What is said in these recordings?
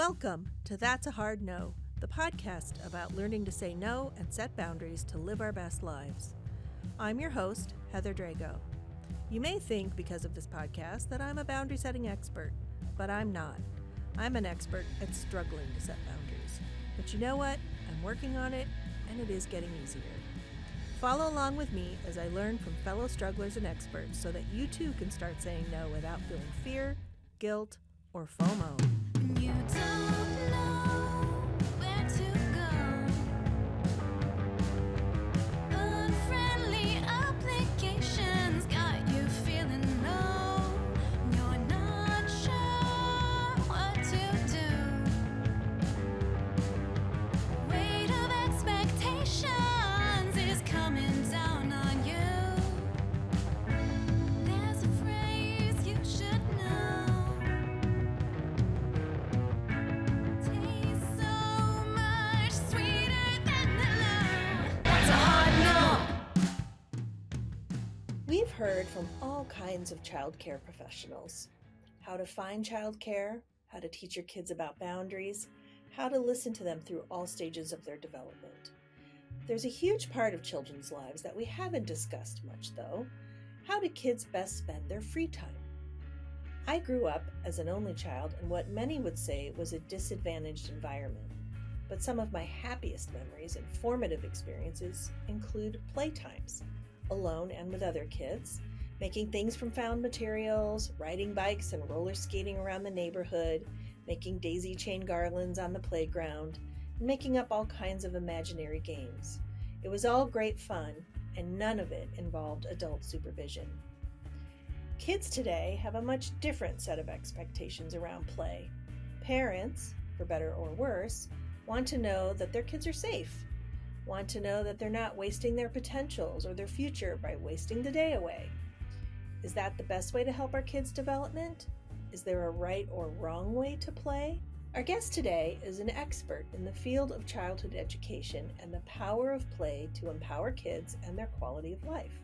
Welcome to That's a Hard No, the podcast about learning to say no and set boundaries to live our best lives. I'm your host, Heather Drago. You may think, because of this podcast, that I'm a boundary setting expert, but I'm not. I'm an expert at struggling to set boundaries. But you know what? I'm working on it, and it is getting easier. Follow along with me as I learn from fellow strugglers and experts so that you too can start saying no without feeling fear, guilt, or FOMO. You don't know where to go. Unfriendly applications got you feeling low. You're not sure what to do. Weight of expectations is coming down on you. There's a phrase you should know. Tastes so much sweeter than hello. That's a hard no. We've heard from all kinds of childcare professionals. How to find childcare, how to teach your kids about boundaries, how to listen to them through all stages of their development. There's a huge part of children's lives that we haven't discussed much, though. How do kids best spend their free time? I grew up as an only child in what many would say was a disadvantaged environment. But some of my happiest memories and formative experiences include playtimes, alone and with other kids, making things from found materials, riding bikes and roller skating around the neighborhood, making daisy chain garlands on the playground, and making up all kinds of imaginary games. It was all great fun, and none of it involved adult supervision. Kids today have a much different set of expectations around play. Parents, for better or worse, want to know that their kids are safe, want to know that they're not wasting their potentials or their future by wasting the day away. Is that the best way to help our kids' development? Is there a right or wrong way to play? Our guest today is an expert in the field of childhood education and the power of play to empower kids and their quality of life.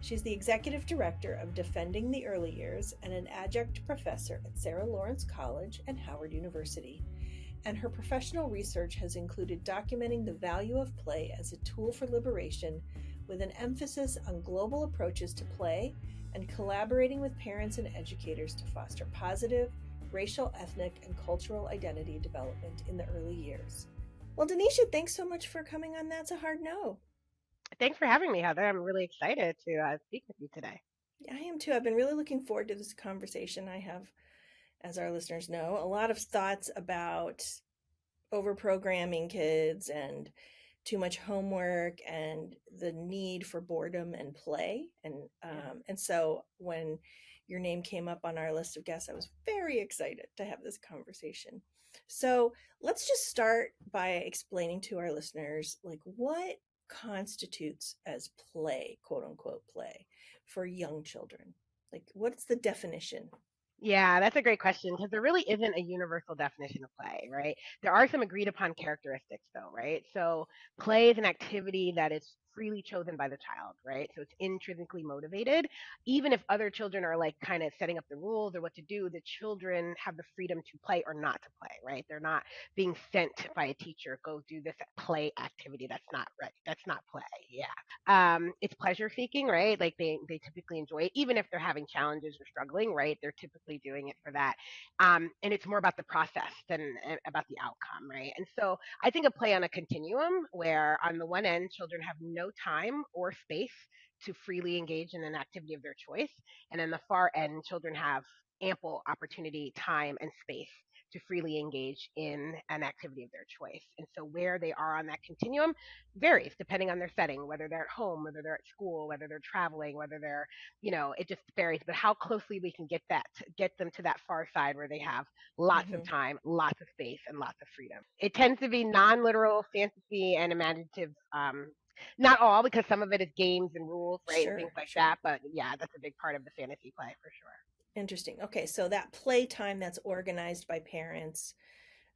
She's the executive director of Defending the Early Years and an adjunct professor at Sarah Lawrence College and Howard University. And her professional research has included documenting the value of play as a tool for liberation, with an emphasis on global approaches to play and collaborating with parents and educators to foster positive racial, ethnic, and cultural identity development in the early years. Well, Denisha, thanks so much for coming on That's a Hard No. Thanks for having me, Heather. I'm really excited to speak with you today. I am too. I've been really looking forward to this conversation. I have, as our listeners know, a lot of thoughts about overprogramming kids and too much homework and the need for boredom and play. And so when your name came up on our list of guests, I was very excited to have this conversation. So let's just start by explaining to our listeners, like, what constitutes as play, quote unquote play, for young children? Like, what's the definition? Yeah, that's a great question because there really isn't a universal definition of play, right? There are some agreed upon characteristics, though, right? So, play is an activity that is freely chosen by the child, right? So, it's intrinsically motivated. Even if other children are like kind of setting up the rules or what to do, the children have the freedom to play or not to play, right? They're not being sent by a teacher, go do this play activity. That's not right. That's not play. Yeah. It's pleasure seeking, right? Like they typically enjoy it, even if they're having challenges or struggling, right? They're typically doing it for that. And it's more about the process than about the outcome, right? And so I think of play on a continuum where on the one end, children have no time or space to freely engage in an activity of their choice. And on the far end, children have ample opportunity, time, and space to freely engage in an activity of their choice. And so where they are on that continuum varies depending on their setting, whether they're at home, whether they're at school, whether they're traveling, whether they're, it just varies. But how closely we can get them to that far side where they have lots of time, lots of space, and lots of freedom. It tends to be non-literal fantasy and imaginative. Not all, because some of it is games and rules, right, and things like that. But yeah, that's a big part of the fantasy play for sure. Interesting. Okay, so that playtime that's organized by parents,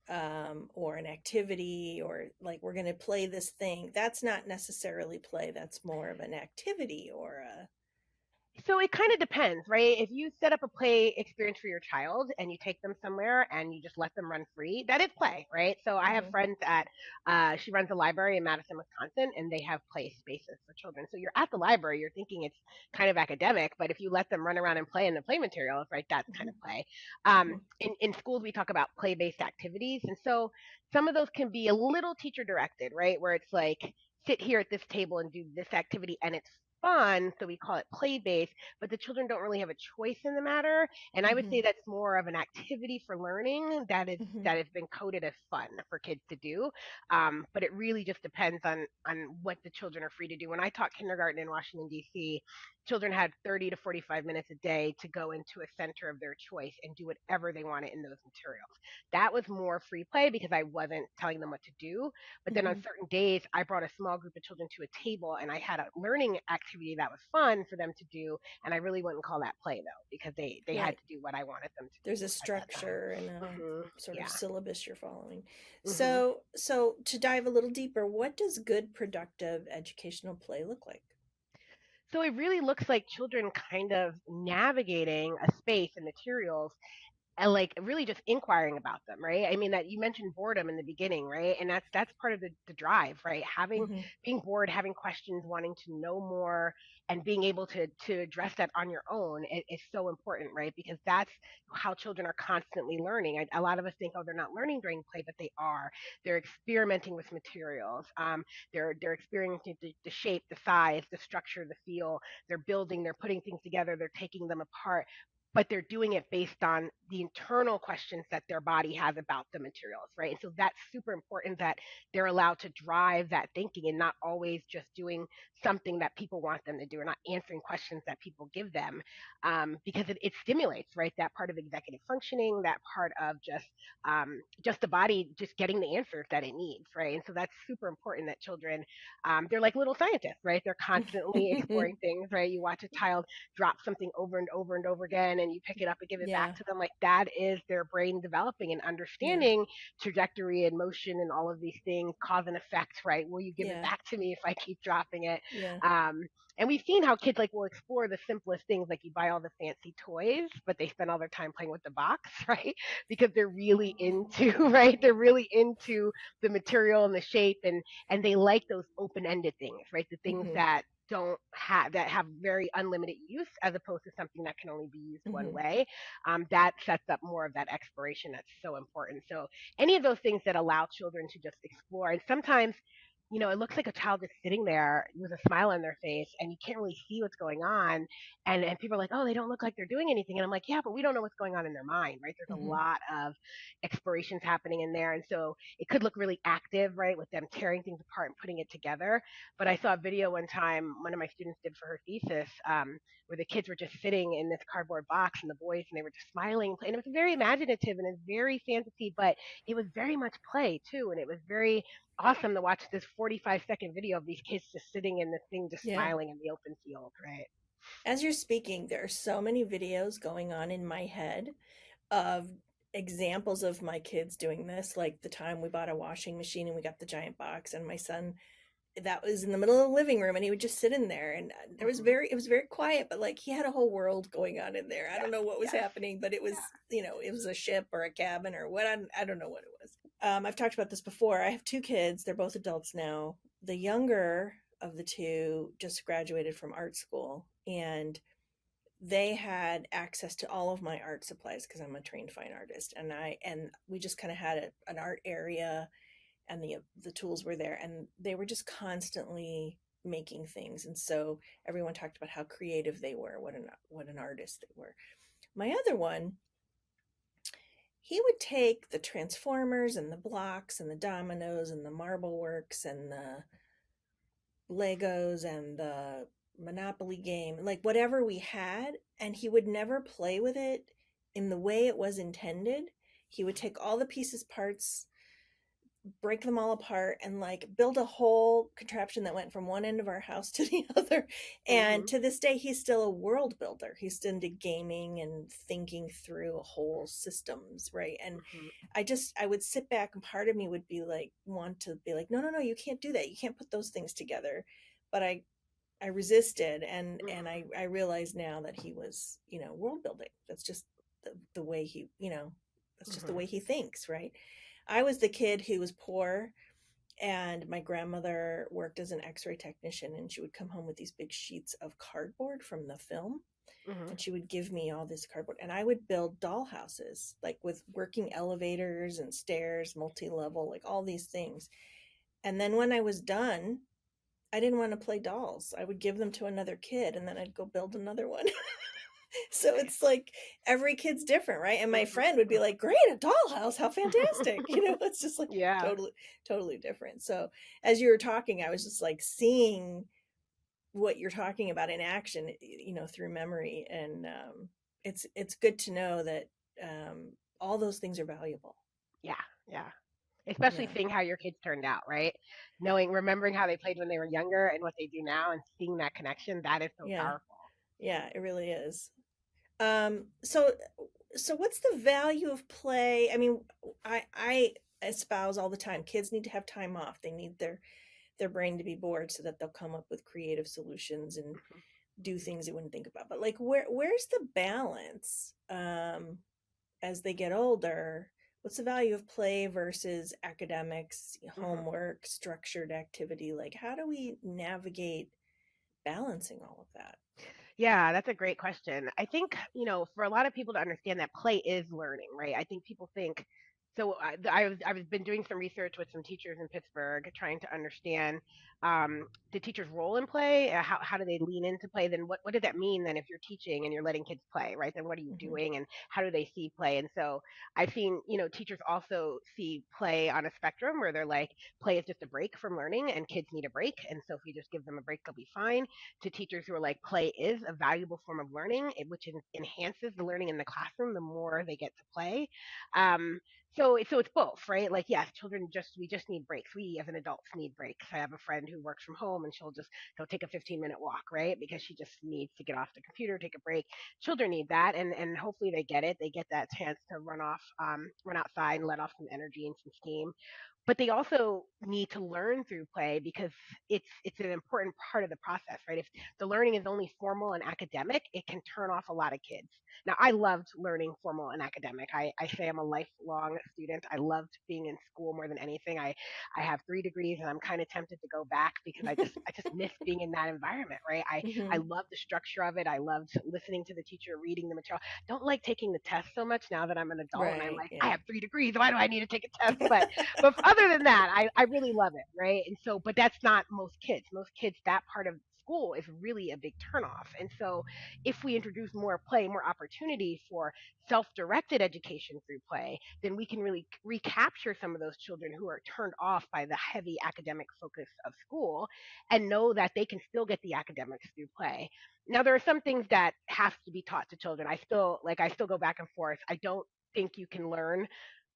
or an activity, or like, we're going to play this thing, that's not necessarily play. That's more of an activity or a So it kind of depends, right? If you set up a play experience for your child and you take them somewhere and you just let them run free, that is play, right? So I have Hmm. friends at, she runs a library in Madison, Wisconsin, and they have play spaces for children. So you're at the library, you're thinking it's kind of academic, but if you let them run around and play in the play materials, right, that's kind Hmm. of play. Hmm. In schools, we talk about play based activities. And so some of those can be a little teacher directed, right? Where it's like, sit here at this table and do this activity and it's fun, so we call it play based, but the children don't really have a choice in the matter. And I would Hmm. say that's more of an activity for learning Hmm. that has been coded as fun for kids to do. But it really just depends on what the children are free to do. When I taught kindergarten in Washington D.C., children had 30 to 45 minutes a day to go into a center of their choice and do whatever they wanted in those materials. That was more free play because I wasn't telling them what to do. But then on Hmm. certain days, I brought a small group of children to a table and I had a learning activity that was fun for them to do. And I really wouldn't call that play though, because they had Right. to do what I wanted them to do There's a at that time. structure and a sort of Yeah. syllabus you're following. hmm So to dive a little deeper, what does good, productive educational play look like? So it really looks like children kind of navigating a space and materials and like really just inquiring about them, right? I mean, that you mentioned boredom in the beginning, right? And that's part of the drive, right? Having Hmm. being bored, having questions, wanting to know more, and being able to address that on your own is so important, right? Because that's how children are constantly learning. A lot of us think, oh, they're not learning during play, but they are. They're experimenting with materials. They're experiencing the shape, the size, the structure, the feel. They're building. They're putting things together. They're taking them apart, but they're doing it based on the internal questions that their body has about the materials, right? And so that's super important that they're allowed to drive that thinking and not always just doing something that people want them to do or not answering questions that people give them, because it stimulates, right? That part of executive functioning, that part of just the body just getting the answers that it needs, right? And so that's super important that children, they're like little scientists, right? They're constantly exploring things, right? You watch a child drop something over and over and over again and you pick it up and give it Yeah. back to them, like that is their brain developing and Yeah. understanding trajectory and motion and all of these things, cause and effect, right? Will you give it Yeah. back to me if I keep dropping it? Yeah. um, and we've seen how kids like will explore the simplest things, like you buy all the fancy toys but they spend all their time playing with the box right? Because they're really into right, they're really into the material and the shape, and they like those open-ended things, right? The things Hmm. that don't have that have very unlimited use as opposed to something that can only be used one Hmm. way. That sets up more of that exploration that's so important. So any of those things that allow children to just explore, and sometimes it looks like a child is sitting there with a smile on their face and you can't really see what's going on, and people are like, oh, they don't look like they're doing anything, and I'm like, yeah, but we don't know what's going on in their mind, right? There's a Hmm. lot of explorations happening in there, and so it could look really active, right, with them tearing things apart and putting it together. But I saw a video one time one of my students did for her thesis, where the kids were just sitting in this cardboard box and the boys, and they were just smiling, and it was very imaginative and it's very fantasy, but it was very much play too, and it was very awesome to watch this 45-second video of these kids just sitting in this thing just Yeah. smiling in the open field, right? As you're speaking, there are so many videos going on in my head of examples of my kids doing this, like the time we bought a washing machine and we got the giant box, and my son, that was in the middle of the living room, and he would just sit in there, and hmm it was very quiet, but like he had a whole world going on in there. I don't Yes, know what was yes. happening, but it was, it was a ship or a cabin or what. I don't know what it was. I've talked about this before. I have two kids. They're both adults now. The younger of the two just graduated from art school, and they had access to all of my art supplies because I'm a trained fine artist, and we just kind of had an art area, and the tools were there, and they were just constantly making things, and so everyone talked about how creative they were, what an artist they were. My other one, he would take the transformers and the blocks and the dominoes and the marble works and the Legos and the Monopoly game, like whatever we had, and he would never play with it in the way it was intended. He would take all the pieces, parts, break them all apart, and like build a whole contraption that went from one end of our house to the other. And hmm to this day, he's still a world builder. He's into gaming and thinking through whole systems, right? And hmm I would sit back, and part of me would be like, want to be like, no, no, no, you can't do that. You can't put those things together. But I resisted, and Mhm. I realize now that he was, world building. That's just the way he, that's just the Mhm. way he thinks, right? I was the kid who was poor, and my grandmother worked as an x-ray technician, and she would come home with these big sheets of cardboard from the film, Mhm. and she would give me all this cardboard, and I would build doll houses, like with working elevators and stairs, multi-level, like all these things. And then when I was done, I didn't want to play dolls. I would give them to another kid, and then I'd go build another one. So it's like every kid's different, right? And my Mhm. friend would be like, "Great, a dollhouse, how fantastic!" It's just like Yeah. totally, totally different. So as you were talking, I was just like seeing what you're talking about in action, through memory, and it's good to know that all those things are valuable. Yeah. Yeah. Especially Yeah, seeing how your kids turned out, right? Knowing, remembering how they played when they were younger and what they do now, and seeing that connection, that is so yeah, powerful. yeah. It really is. So what's the value of play? I mean, I espouse all the time. Kids need to have time off. They need their brain to be bored so that they'll come up with creative solutions and do things they wouldn't think about. But like, where's the balance as they get older? What's the value of play versus academics, Mhm. homework, structured activity? Like, how do we navigate balancing all of that? Yeah, that's a great question. I think, for a lot of people to understand that play is learning, right? I think people think so. I've been doing some research with some teachers in Pittsburgh, trying to understand the teacher's role in play. How do they lean into play? Then what does that mean? Then if you're teaching and you're letting kids play, right? Then what are you Hmm. doing, and how do they see play? And so I've seen, teachers also see play on a spectrum where they're like, play is just a break from learning, and kids need a break, and so if we just give them a break, they'll be fine, to teachers who are like, play is a valuable form of learning, which enhances the learning in the classroom the more they get to play. Um, so it's both, right? Like, yes, children we just need breaks. We as an adults need breaks. I have a friend who works from home, and she'll take a 15-minute walk, right? Because she just needs to get off the computer, take a break. Children need that, and hopefully they get it. They get that chance to run outside and let off some energy and some steam, but they also need to learn through play because it's an important part of the process, right? If the learning is only formal and academic, it can turn off a lot of kids. Now, I loved learning formal and academic. I say I'm a lifelong student. I loved being in school more than anything. I have 3 degrees, and I'm kind of tempted to go back because I just miss being in that environment, right? I Hmm. love the structure of it. I loved listening to the teacher, reading the material. Don't like taking the test so much now that I'm an adult, and I'm Right. like, I Yeah. have 3 degrees. Why do I need to take a test? But other than that, I really love it, right? And so, but that's not most kids. Most kids, that part of school is really a big turnoff. And so, if we introduce more play, more opportunity for self-directed education through play, then we can really recapture some of those children who are turned off by the heavy academic focus of school, and know that they can still get the academics through play. Now, there are some things that have to be taught to children. I still go back and forth. Think you can learn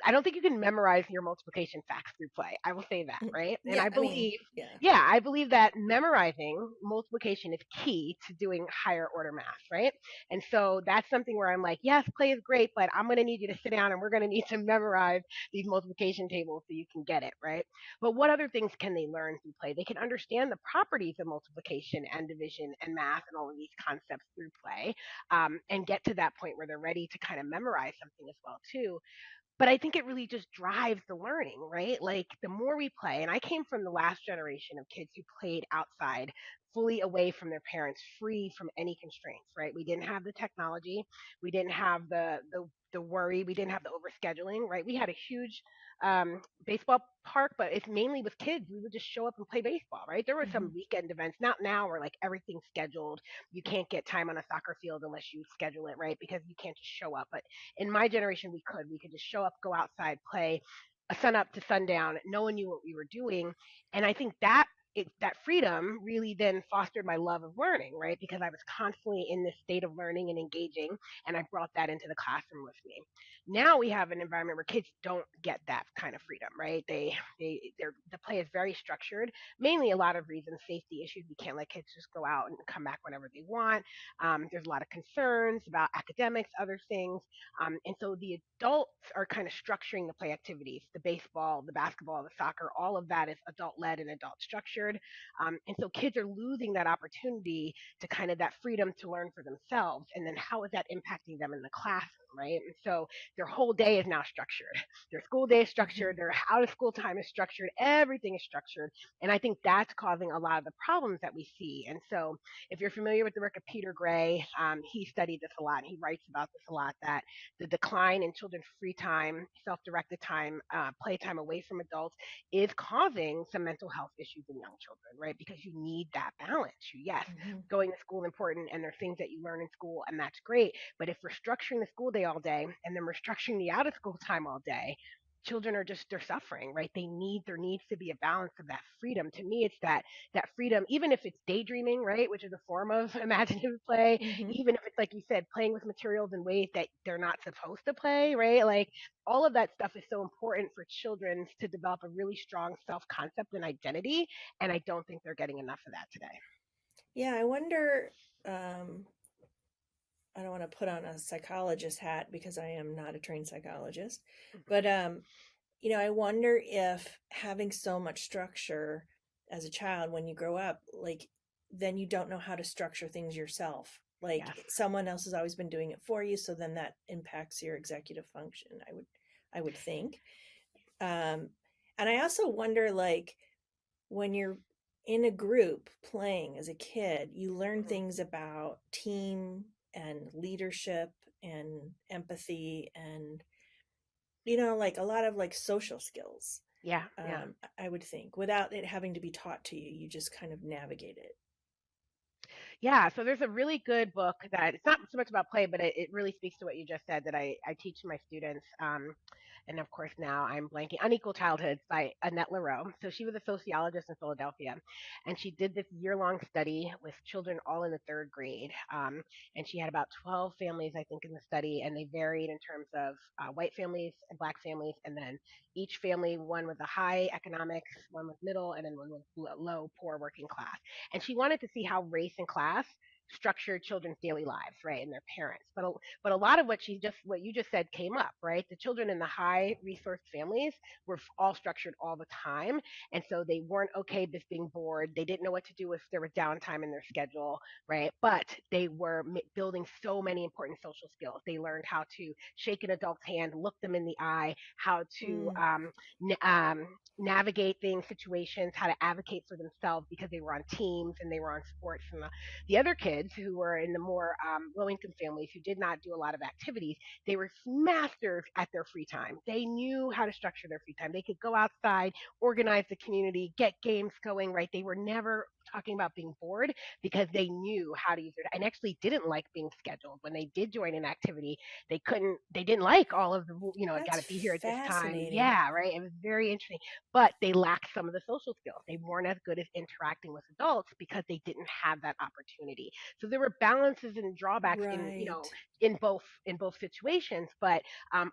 I don't think you can memorize your multiplication facts through play. I will say that, right? And Yeah. I mean, yeah. I believe that memorizing multiplication is key to doing higher order math, right? And so that's something where I'm like, yes, play is great, but I'm going to need you to sit down and we're going to need to memorize these multiplication tables so you can get it, right? But what other things can they learn through play? They can understand the properties of multiplication and division and math and all of these concepts through play, and get to that point where they're ready to kind of memorize something as well too. But I think it really just drives the learning, right? Like the more we play, and I came from the last generation of kids who played outside, fully away from their parents, free from any constraints, right? We didn't have the technology, we didn't have the worry, we didn't have the overscheduling, right? We had a huge baseball park, but it's mainly with kids. We would just show up and play baseball, right? There were Hmm. some weekend events, not now, where like everything's scheduled. You can't get time on a soccer field unless you schedule it, right? Because you can't just show up. But in my generation, we could just show up, go outside, play a sun up to sundown. No one knew what we were doing, and I think that freedom really then fostered my love of learning, right? Because I was constantly in this state of learning and engaging, and I brought that into the classroom with me. Now we have an environment where kids don't get that kind of freedom, right? The play is very structured, mainly a lot of reasons, safety issues. We can't let kids just go out and come back whenever they want. There's a lot of concerns about academics, other things, and so the adults are kind of structuring the play activities, the baseball, the basketball, the soccer, all of that is adult led and adult structured. structured. And so kids are losing that opportunity to kind of that freedom to learn for themselves. And then how is that impacting them in the classroom, right? And so their whole day is now structured. Their school day is Hmm. structured. Their out of school time is structured. Everything is structured. And I think that's causing a lot of the problems that we see. And so if you're familiar with the work of Peter Gray, he studied this a lot. He writes about this a lot, that the decline in children's free time, self-directed time, playtime away from adults is causing some mental health issues in young children, right? Because you need that balance. Yes, Hmm. going to school is important and there are things that you learn in school and that's great. But if we're structuring the school day all day and then we're structuring the out of school time all day, children are just, they're suffering, right? There needs to be a balance of that freedom. To me, it's that freedom, even if it's daydreaming, right, which is a form of imaginative play, Hmm. even if it's like you said, playing with materials in ways that they're not supposed to play, right? Like all of that stuff is so important for children to develop a really strong self concept and identity. And I don't think they're getting enough of that today. Yeah, I wonder. Um, I don't want to put on a psychologist hat because I am not a trained psychologist, but I wonder if having so much structure as a child when you grow up, like, then you don't know how to structure things yourself. Like Yes. someone else has always been doing it for you, so then that impacts your executive function. I would think. Um, and I also wonder, like, when you're in a group playing as a kid, you learn Mhm. things about team and leadership and empathy and like a lot of like social skills. Yeah. Yeah. I would think without it having to be taught to you, you just kind of navigate it. Yeah, so there's a really good book that it's not so much about play, but it really speaks to what you just said that I teach my students. And of course, now I'm blanking. Unequal Childhoods by Annette Lareau. So she was a sociologist in Philadelphia, and she did this year-long study with children all in the third grade. And she had about 12 families, I think, in the study, and they varied in terms of white families and black families, and then each family, one with a high economics, one with middle, and then one with low, poor working class. And she wanted to see how race and class structured children's daily lives, right, and their parents. But a lot of what you just said came up, right? The children in the high resource families were all structured all the time, and so they weren't okay with being bored. They didn't know what to do if there was downtime in their schedule, right? But they were building so many important social skills. They learned how to shake an adult's hand, look them in the eye, how to Mm, n- um, navigate things, situations, how to advocate for themselves because they were on teams and they were on sports. And the other kids who were in the more low income families who did not do a lot of activities, they were masters at their free time. They knew how to structure their free time. They could go outside, organize the community, get games going, right? They were never talking about being bored because they knew how to use it and actually didn't like being scheduled. When they did join an activity, they didn't like all of the, I got that's to be here at this time. fascinating. Yeah, right. It was very interesting, but they lacked some of the social skills. They weren't as good as interacting with adults because they didn't have that opportunity. So there were balances and drawbacks Right. in both situations, but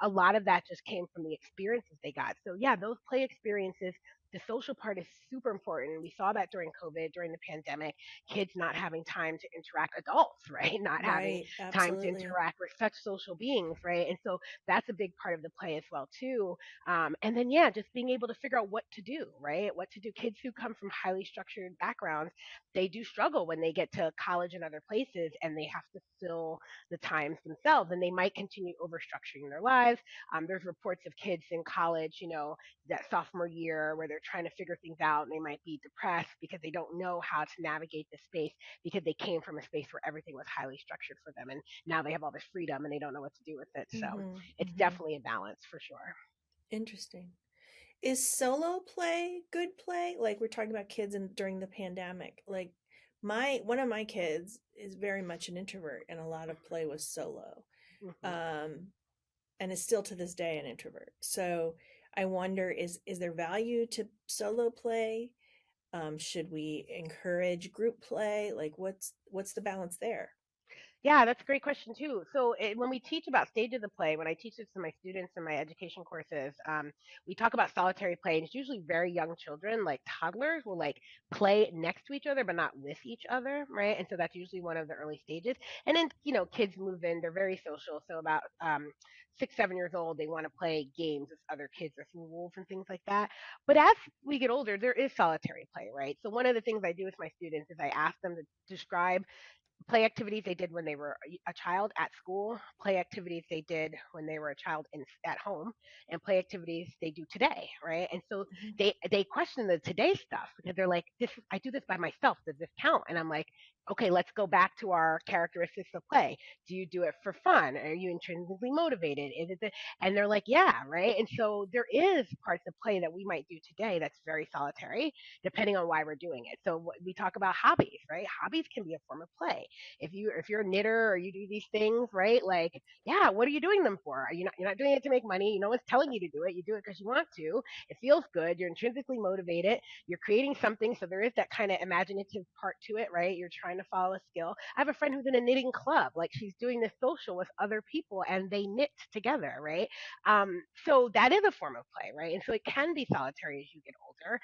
a lot of that just came from the experiences they got. So yeah, those play experiences. The social part is super important. We saw that during COVID, during the pandemic, kids not having time to interact, adults, right? Not having Right. time to Absolutely. interact with such social beings, right? And so that's a big part of the play as well too. And then yeah, just being able to figure out what to do, right? What to do. Kids who come from highly structured backgrounds, they do struggle when they get to college and other places and they have to fill the times themselves and they might continue over structuring their lives. There's reports of kids in college, that sophomore year where they're trying to figure things out and they might be depressed because they don't know how to navigate the space because they came from a space where everything was highly structured for them and now they have all this freedom and they don't know what to do with it. So Mm-hmm. it's Mm-hmm. definitely a balance for sure. Interesting. Is solo play good play? Like we're talking about kids in during the pandemic. Like my one of my kids is very much an introvert and a lot of play was solo. Hmm. Um and is still to this day an introvert. So I wonder, is there value to solo play? Should we encourage group play? Like what's the balance there? Yeah, that's a great question too. So when we teach about stages of play, when I teach this to my students in my education courses, we talk about solitary play, and it's usually very young children, like toddlers, will like play next to each other but not with each other, right? And so that's usually one of the early stages. And then kids move in; they're very social. So about 6, 7 years old, they want to play games with other kids with rules and things like that. But as we get older, there is solitary play, right? So one of the things I do with my students is I ask them to describe play activities they did when they were a child at school, play activities they did when they were a child at home, and play activities they do today, right? And so Mhm. they question the today stuff because they're like, "This I do this by myself. Does this count?" And I'm like, "Okay, let's go back to our characteristics of play. Do you do it for fun? Are you intrinsically motivated? Is it?" And they're like, "Yeah, right." And so there is parts of play that we might do today that's very solitary, depending on why we're doing it. So we talk about hobbies, right? Hobbies can be a form of play. If you're a knitter or you do these things, right? Like, yeah, what are you doing them for? You're not doing it to make money. No one's telling you to do it. You do it because you want to. It feels good. You're intrinsically motivated. You're creating something, so there is that kind of imaginative part to it, right? You're trying to follow a skill. I have a friend who's in a knitting club. Like she's doing this social with other people, and they knit together, right? So that is a form of play, right? And so it can be solitary as you get older.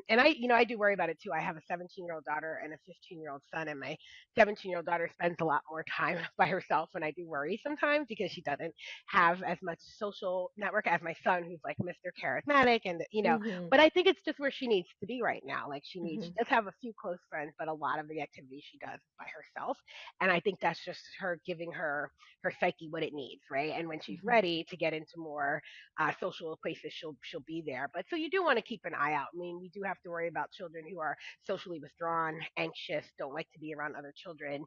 And I do worry about it too. I have a 17-year-old daughter and a 15-year-old son, and my 17-year-old daughter spends a lot more time by herself, and I do worry sometimes because she doesn't have as much social network as my son, who's like Mr. Charismatic, and. Mhm. But I think it's just where she needs to be right now. Like she Mhm. does have a few close friends, but a lot of the activities she does is by herself, and I think that's just her giving her psyche what it needs, right? And when she's Mhm. ready to get into more social places, she'll be there. But so you do want to keep an eye out. I mean, we do have to worry about children who are socially withdrawn, anxious, don't like to be around other children.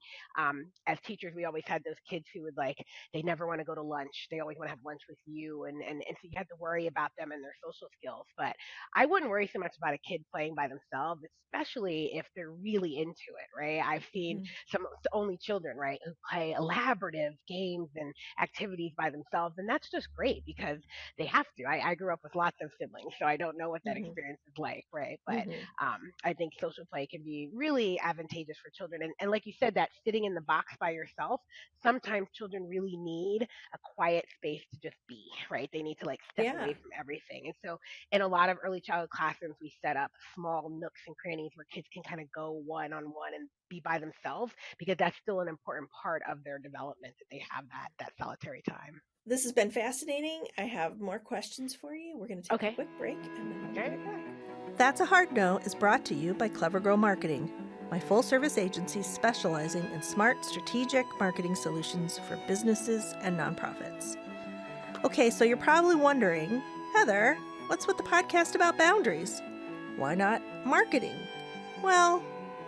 As teachers, we always had those kids who would like they never want to go to lunch. They always want to have lunch with you, and so you have to worry about them and their social skills. But I wouldn't worry so much about a kid playing by themselves, especially if they're really into it, right? I've seen Mhm. some only children, right, who play elaborative games and activities by themselves, and that's just great because they have to. I grew up with lots of siblings, so I don't know what that Mhm. experience is like, right? But Mhm. I think social play can be really advantageous for children. And like you said, that sitting in the box by yourself, sometimes children really need a quiet space to just be, right? They need to like step Yeah. away from everything. And so in a lot of early childhood classrooms, we set up small nooks and crannies where kids can kind of go one on one and be by themselves because that's still an important part of their development that they have that solitary time. This has been fascinating. I have more questions for you. We're going to take a Okay. quick break and then we'll be Okay. right back. That's a Hard No is brought to you by Clever Girl Marketing, my full service agency specializing in smart, strategic marketing solutions for businesses and nonprofits. Okay, so you're probably wondering, Heather, what's with the podcast about boundaries? Why not marketing? Well,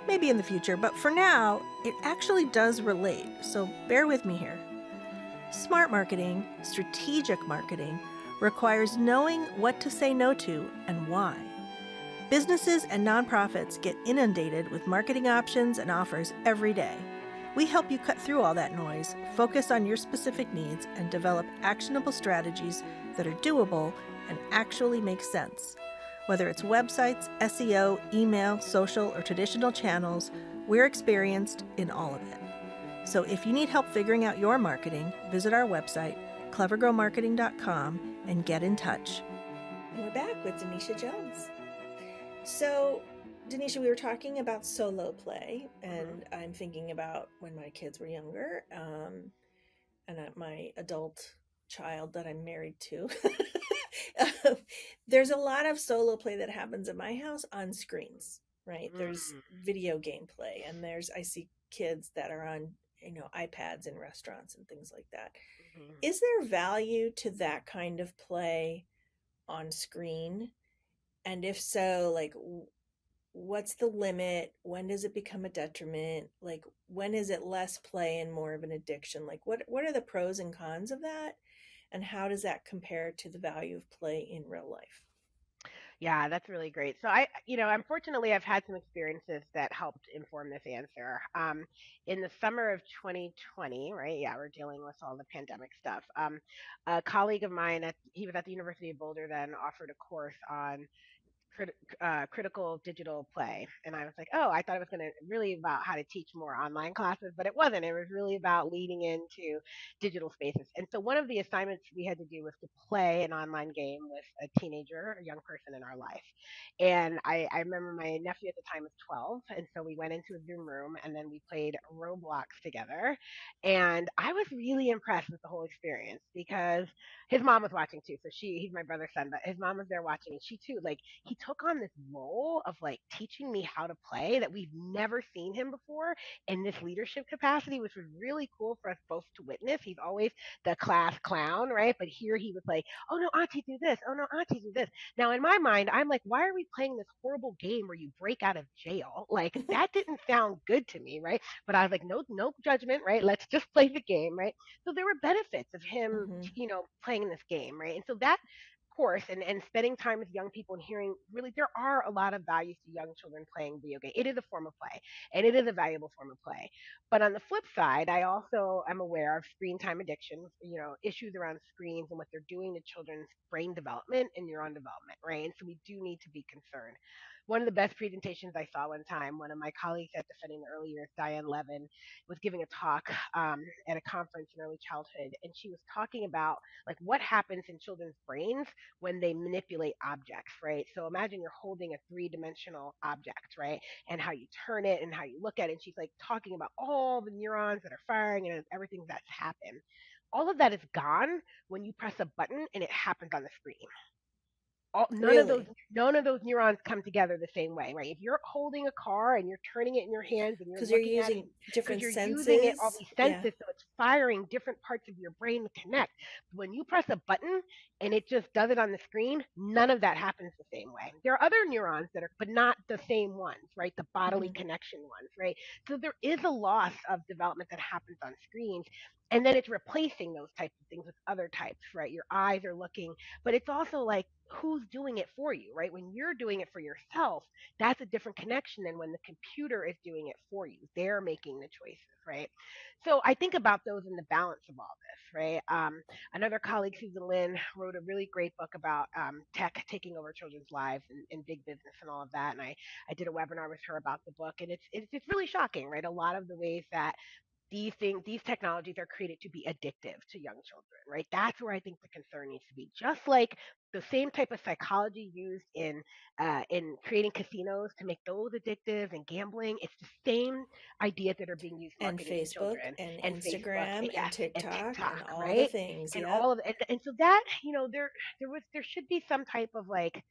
maybe in the future, but for now, it actually does relate, so bear with me here. Smart marketing, strategic marketing, requires knowing what to say no to and why. Businesses and nonprofits get inundated with marketing options and offers every day. We help you cut through all that noise, focus on your specific needs, and develop actionable strategies that are doable and actually make sense. Whether it's websites, SEO, email, social, or traditional channels, we're experienced in all of it. So if you need help figuring out your marketing, visit our website, clevergrowmarketing.com, and get in touch. And we're back with Denisha Jones. So, Denisha, we were talking about solo play, Hmm. and I'm thinking about when my kids were younger, and my adult child that I'm married to. Um, there's a lot of solo play that happens at my house on screens, right? There's Mm. video game play, and I see kids that are on, iPads in restaurants and things like that. Hmm. Is there value to that kind of play on screen? And if so, like, what's the limit? When does it become a detriment? Like, when is it less play and more of an addiction? Like, what are the pros and cons of that? And how does that compare to the value of play in real life? Yeah, that's really great. So unfortunately, I've had some experiences that helped inform this answer. In the summer of 2020, right? Yeah, we're dealing with all the pandemic stuff. A colleague of mine, he was at the University of Boulder then, offered a course on crit- critical digital play. And I was like, oh, I thought it was going to really about how to teach more online classes, but it wasn't. It was really about leading into digital spaces. And so one of the assignments we had to do was to play an online game with a teenager, a young person in our life. And I remember my nephew at the time was 12. And so we went into a Zoom room and then we played Roblox together. And I was really impressed with the whole experience because his mom was watching too. So he's my brother's son, but his mom was there watching, and she too, like, he took on this role of like teaching me how to play that we've never seen him before in this leadership capacity, which was really cool for us both to witness. He's always the class clown, right? But here he was like, oh no, Auntie, do this. Oh no, Auntie, do this. Now in my mind, I'm like, why are we playing this horrible game where you break out of jail? Like that didn't sound good to me, right? But I was like, no, no judgment, right? Let's just play the game, right? So there were benefits of him, Hmm. playing this game, right? And so that course and spending time with young people and hearing really there are a lot of values to young children playing video game. It is a form of play and it is a valuable form of play. But on the flip side, I also am aware of screen time addiction, issues around screens and what they're doing to children's brain development and neuron development, right? And so we do need to be concerned. One of the best presentations I saw one time, one of my colleagues at Defending the Early Years, Diane Levin, was giving a talk at a conference in early childhood, and she was talking about like what happens in children's brains when they manipulate objects, right? So imagine you're holding a three-dimensional object, right? And how you turn it and how you look at it. And she's like talking about all the neurons that are firing and everything that's happened. All of that is gone when you press a button and it happens on the screen. None of those Really? neurons come together the same way, right? If you're holding a car and you're turning it in your hands and you're Because you're looking at it using because different you're using it all senses. these Yeah. senses, so it's firing different parts of your brain to connect. When you press a button and it just does it on the screen, none of that happens the same way. There are other neurons that are, but not the same ones, right? The bodily Hmm. connection ones, right? So there is a loss of development that happens on screens. And then it's replacing those types of things with other types, right? Your eyes are looking, but it's also like who's doing it for you, right? When you're doing it for yourself, that's a different connection than when the computer is doing it for you. They're making the choices, right? So I think about those in the balance of all this, right? Another colleague, Susan Lynn, wrote a really great book about tech taking over children's lives and big business and all of that. And I did a webinar with her about the book, and it's really shocking, right? A lot of the ways that these technologies are created to be addictive to young children, right? That's where I think the concern needs to be. Just like the same type of psychology used in creating casinos to make those addictive and gambling, it's the same ideas that are being used And marketed to Facebook children and and Facebook, Instagram and and yes, and TikTok and TikTok, all the right? things. And Yep. all of and so that there should be some type of like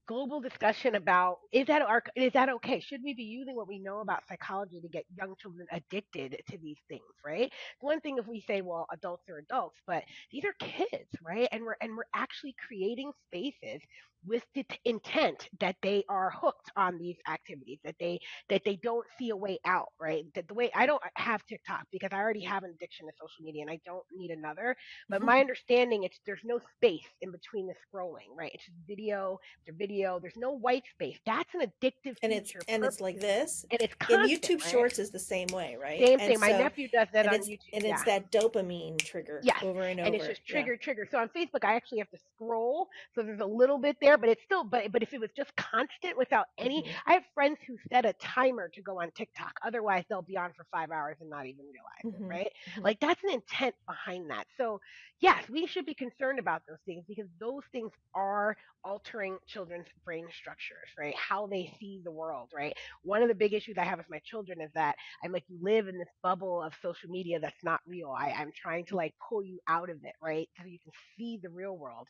global discussion about is that okay? Should we be using what we know about psychology to get young children addicted to these things, right? It's one thing if we say, well, adults are adults, but these are kids, right? And we're actually creating spaces with the intent that they are hooked on these activities, that they don't see a way out, right? That the way I don't have TikTok because I already have an addiction to social media and I don't need another. But my understanding it's there's no space in between the scrolling, right? It's just video after video. There's no white space. That's an addictive and it's feature, and it's like this. and it's And constant, YouTube right? Shorts is the same way, right? Same And thing. My so nephew does that and on it's YouTube. and it's Yeah. that dopamine trigger Yes, over and and it's over. just Yeah. trigger, trigger. So on Facebook, I actually have to scroll, so there's a little bit there, but it's still. But if it was just constant without any, Hmm. I have friends who set a timer to go on TikTok. Otherwise, they'll be on for 5 hours and not even realize it, Hmm. right? Hmm. Like that's an intent behind that. So yes, we should be concerned about those things because those things are altering children's brain structures, right? How they see the world, right? One of the big issues I have with my children is that I'm like, you live in this bubble of social media that's not real. I'm trying to like pull you out of it, right? So you can see the real world.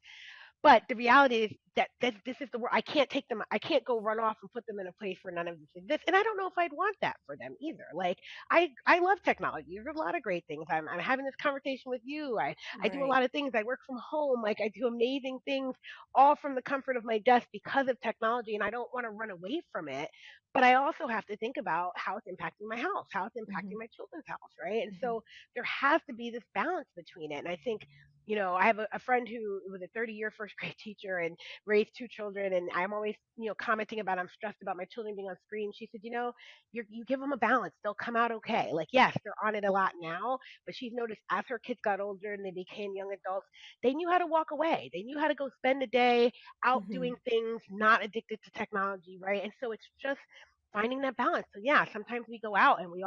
But the reality is that this is the world. I can't take them. I can't go run off and put them in a place where none of this exists. And I don't know if I'd want that for them either. Like I love technology. There's a lot of great things. I'm having this conversation with you. I do a Right. lot of things. I work from home. Like I do amazing things, all from the comfort of my desk because of technology. And I don't want to run away from it. But I also have to think about how it's impacting my house, how it's Hmm. impacting my children's house, right? And Hmm. so there has to be this balance between it. And I think I have a friend who was a 30-year first grade teacher and raised two children, and I'm always, commenting about I'm stressed about my children being on screen. She said, you give them a balance, they'll come out okay. Like, yes, they're on it a lot now, but she's noticed as her kids got older and they became young adults, they knew how to walk away. They knew how to go spend a day out Hmm. doing things, not addicted to technology, right? And so it's just finding that balance. So yeah, sometimes we go out and we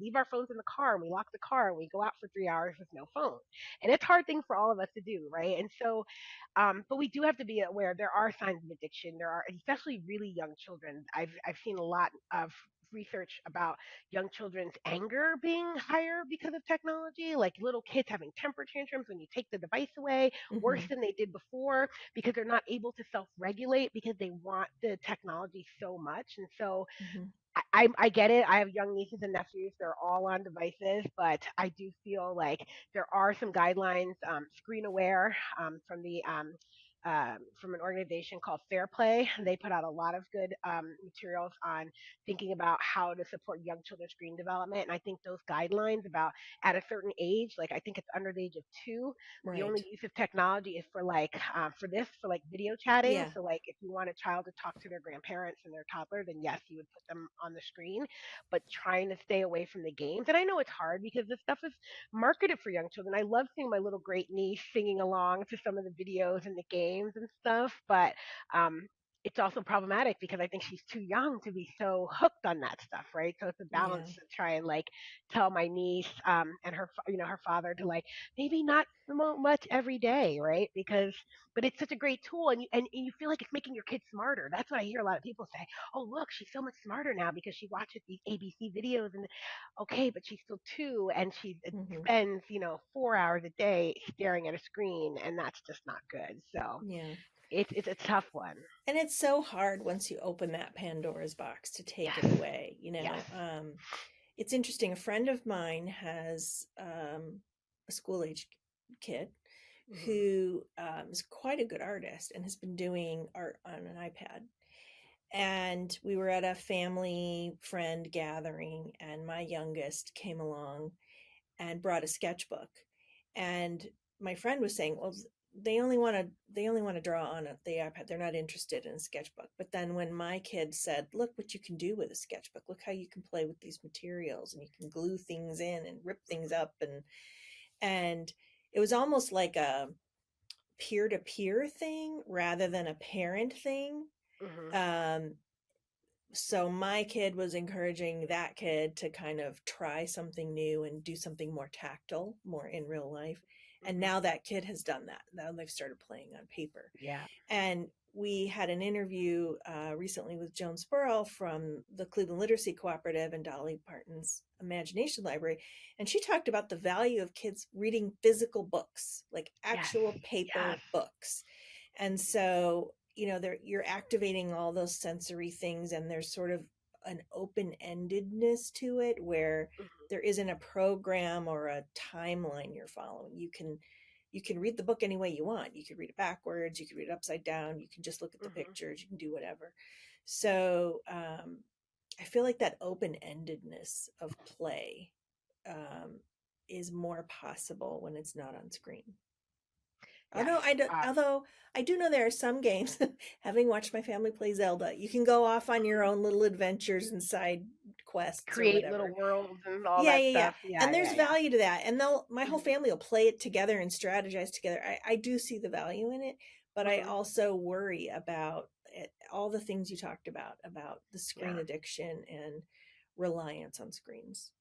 leave our phones in the car and we lock the car and we go out for 3 hours with no phone, and it's a hard thing for all of us to do, right? And so, but we do have to be aware there are signs of addiction. There are, especially really young children. I've seen a lot of research about young children's anger being higher because of technology, like little kids having temper tantrums when you take the device away, worse Hmm. than they did before, because they're not able to self-regulate because they want the technology so much. And so Hmm. I get it. I have young nieces and nephews. They're all on devices, but I do feel like there are some guidelines, screen aware, from an organization called Fair Play. They put out a lot of good materials on thinking about how to support young children's screen development. And I think those guidelines about at a certain age, like I think it's under the age of 2, the only Right. use of technology is for like for like video chatting. Yeah. So like if you want a child to talk to their grandparents and their toddler, then yes, you would put them on the screen, but trying to stay away from the games. And I know it's hard because this stuff is marketed for young children. I love seeing my little great niece singing along to some of the videos and the games and stuff, but um it's also problematic because I think she's too young to be so hooked on that stuff, right? So it's a balance Yeah. to try and like tell my niece and her father to like maybe not promote much every day, right? Because but it's such a great tool, and you feel like it's making your kids smarter. That's what I hear a lot of people say. Oh, look, she's so much smarter now because she watches these ABC videos, and okay, but she's still 2, and she Hmm. spends 4 hours a day staring at a screen, and that's just not good. So Yeah. it's a tough one. And it's so hard once you open that Pandora's box to take it Yes, away. yes. It's interesting. A friend of mine has a school age kid Hmm. who is quite a good artist and has been doing art on an iPad. And we were at a family friend gathering, and my youngest came along and brought a sketchbook. And my friend was saying, "Well, they only want to draw on the iPad. They're not interested in a sketchbook." But then when my kid said, "Look what you can do with a sketchbook. Look how you can play with these materials, and you can glue things in and rip things up," and it was almost like a peer-to-peer thing rather than a parent thing. Hmm. Um, so my kid was encouraging that kid to kind of try something new and do something more tactile, more in real life. And Hmm. now that kid has done that. Now they've started playing on paper. Yeah. And we had an interview recently with Joan Spurl from the Cleveland Literacy Cooperative and Dolly Parton's Imagination Library. And she talked about the value of kids reading physical books, like Yes. actual Yes. paper books. And Hmm. so, you're activating all those sensory things, and there's sort of an open-endedness to it where Hmm. there isn't a program or a timeline you're following. You can read the book any way you want. You could read it backwards, you could read it upside down, you can just look at the Hmm. pictures, you can do whatever. So I feel like that open-endedness of play um, is more possible when it's not on screen. Yes. Although I do know there are some games, having watched my family play Zelda, you can go off on your Mhm. own little adventures and side quests or Create little whatever. worlds and all Yeah, that yeah, yeah. stuff. Yeah, And there's yeah, yeah. value to that. And my whole Hmm. family will play it together and strategize together. I do see the value in it, but I Hmm. also worry about all the things you talked about the screen Yeah. addiction and reliance on screens.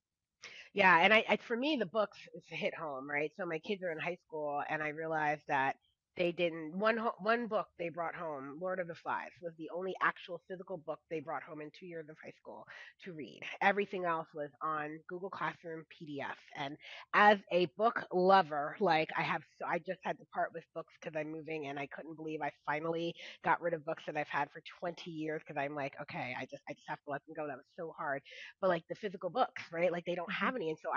Yeah, and for me the books is a hit home, right? So my kids are in high school, and I realized that they didn't one book they brought home, Lord of the Flies, was the only actual physical book they brought home in 2 years of high school to read. Everything else was on Google Classroom PDF. And as a book lover, like I just had to part with books because I'm moving, and I couldn't believe I finally got rid of books that I've had for 20 years because I'm like, okay, I just have to let them go. That was so hard, but like the physical books, right? Like they don't Mhm. have any. And so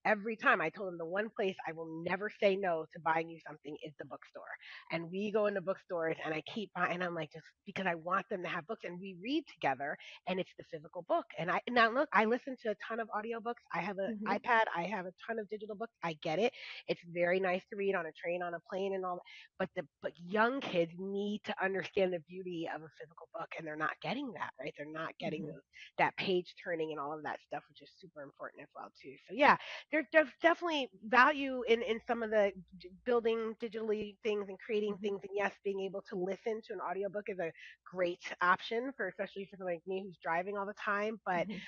every time I told them the one place I will never say no to buying you something is the bookstore. And we go into bookstores and I keep buying, and I'm like, just because I want them to have books and we read together, and it's the physical book. And I now look, I listen to a ton of audiobooks. I have an Hmm. iPad, I have a ton of digital books. I get it. It's very nice to read on a train, on a plane, and all that. But young kids need to understand the beauty of a physical book, and they're not getting that, right? They're not getting Hmm. those that page turning and all of that stuff, which is super important as well too. So yeah, there's definitely value in some of the building digitally things and creating Hmm. things. And yes, being able to listen to an audiobook is a great option for, especially for someone like me who's driving all the time. Hmm.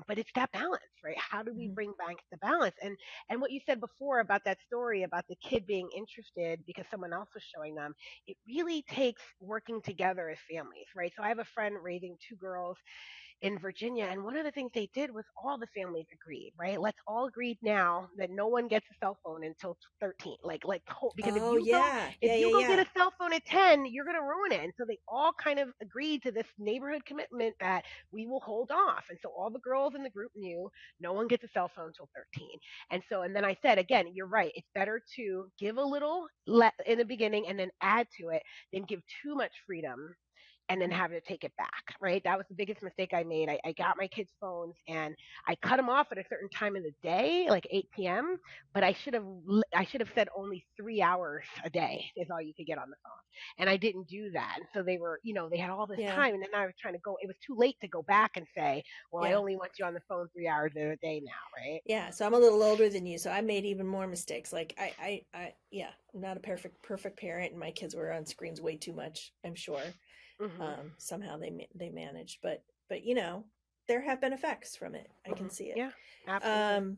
But it's that balance, right? How do we Hmm. bring back the balance? And what you said before about that story about the kid being interested because someone else was showing them, it really takes working together as families, right? So I have a friend raising two girls in Virginia. And one of the things they did was all the families agreed, right? Let's all agree now that no one gets a cell phone until 13. Because Oh, yeah. if Yeah. you Yeah. go get Yeah. a cell phone at 10, you're going to ruin it. And so they all kind of agreed to this neighborhood commitment that we will hold off. And so all the girls in the group knew no one gets a cell phone until 13. And then I said, again, you're right. It's better to give a little in the beginning and then add to it than give too much freedom and then Hmm. have to take it back, right? That was the biggest mistake I made. I got my kids' phones and I cut them off at a certain time of the day, like 8 p.m. But I should have said only 3 hours a day is all you could get on the phone, and I didn't do that. And so they were, they had all this Yeah. time, and then I was trying to go. It was too late to go back and say, well, I Yeah. only want you on the phone 3 hours a day now, right? Yeah. So I'm a little older than you, so I made even more mistakes. Like yeah, I'm not a perfect parent, and my kids were on screens way too much, I'm sure. Mhm. Somehow they managed, but there have been effects from it. I can Mhm. see it. Yeah. Absolutely. Um,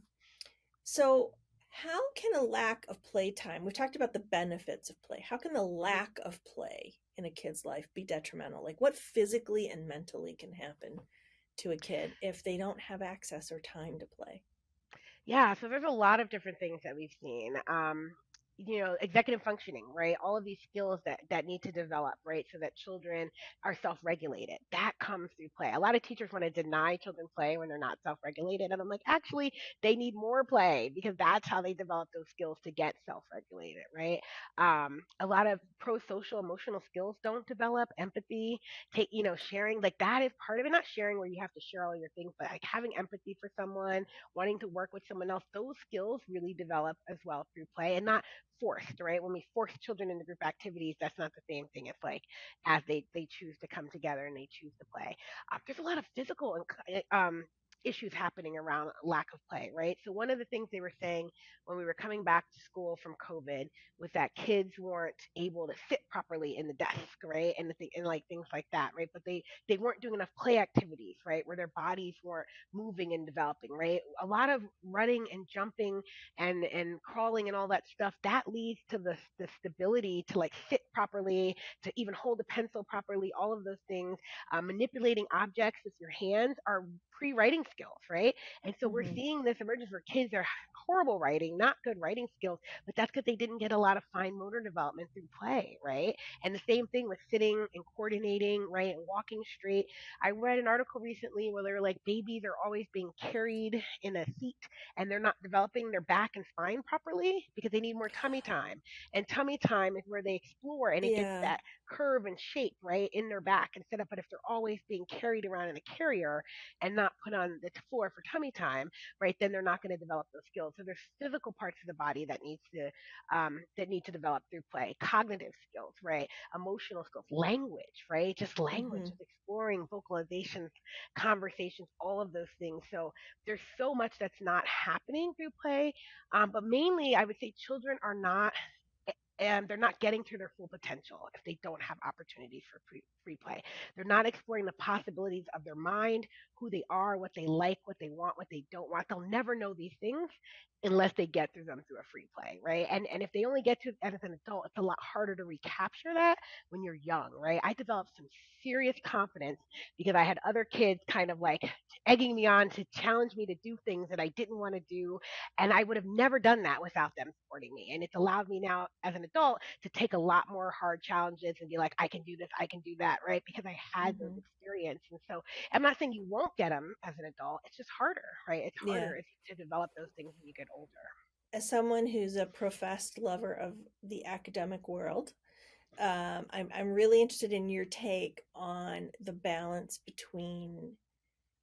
so how can a lack of playtime? We've talked about the benefits of play. How can the Mhm. lack of play in a kid's life be detrimental? Like what physically and mentally can happen to a kid if they don't have access or time to play? Yeah, so there's a lot of different things that we've seen. Executive functioning, right? All of these skills that need to develop, right, so that children are self-regulated. That comes through play. A lot of teachers want to deny children play when they're not self-regulated, and I'm like, actually, they need more play because that's how they develop those skills to get self-regulated, right? A lot of pro-social emotional skills don't develop. Empathy, sharing, like that is part of it. Not sharing where you have to share all your things, but like having empathy for someone, wanting to work with someone else, those skills really develop as well through play and not forced, right? When we force children into group activities, that's not the same thing. It's like as they choose to come together and they choose to play. There's a lot of physical issues happening around lack of play, right? So one of the things they were saying when we were coming back to school from COVID was that kids weren't able to sit properly in the desk, right? And like things like that, right? But they weren't doing enough play activities, right? Where their bodies weren't moving and developing, right? A lot of running and jumping and crawling and all that stuff that leads to the stability to like sit properly, to even hold a pencil properly. All of those things, manipulating objects with your hands are pre-writing skills, right? And so we're Hmm. seeing this emergence where kids are horrible writing, not good writing skills, but that's because they didn't get a lot of fine motor development through play, right? And the same thing with sitting and coordinating, right, and walking straight. I read an article recently where they were like babies are always being carried in a seat and they're not developing their back and spine properly because they need more tummy time. And tummy time is where they explore and it gets Yeah. that curve and shape right in their back instead of, but if they're always being carried around in a carrier and not put on the floor for tummy time, right, then they're not going to develop those skills. So there's physical parts of the body that need to develop through play. Cognitive skills, right? Emotional skills, language, right? Just language, Hmm. just exploring vocalizations, conversations, all of those things. So there's so much that's not happening through play. But mainly, I would say children are not and they're not getting to their full potential if they don't have opportunities for free play. They're not exploring the possibilities of their mind, who they are, what they like, what they want, what they don't want. They'll never know these things unless they get through them through a free play, right? And if they only get to it as an adult, it's a lot harder to recapture that when you're young, right? I developed some serious confidence because I had other kids kind of like egging me on to challenge me to do things that I didn't want to do, and I would have never done that without them supporting me. And it's allowed me now as an adult to take a lot more hard challenges and be like, I can do this, I can do that, right? Because I had those Hmm. experiences. And so I'm not saying you won't get them as an adult. It's just harder, right? It's Yeah. harder to develop those things when you get older. as someone who's a professed lover of the academic world, I'm really interested in your take on the balance between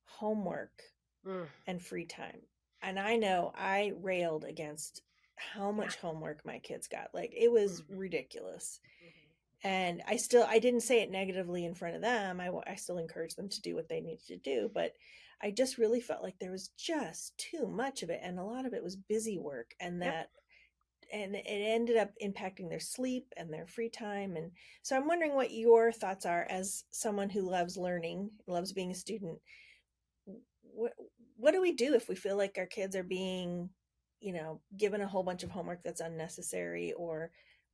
homework Mm, and free time. And I know I railed against how yeah. much homework my kids got. Like it was Mhm, ridiculous. mhm. And I didn't say it negatively in front of them. I still encouraged them to do what they needed to do, but I just really felt like there was just too much of it, and a lot of it was busy work, Yep. and it ended up impacting their sleep and their free time. And so I'm wondering what your thoughts are as someone who loves learning, loves being a student. what what do we do if we feel like our kids are being, given a whole bunch of homework that's unnecessary, or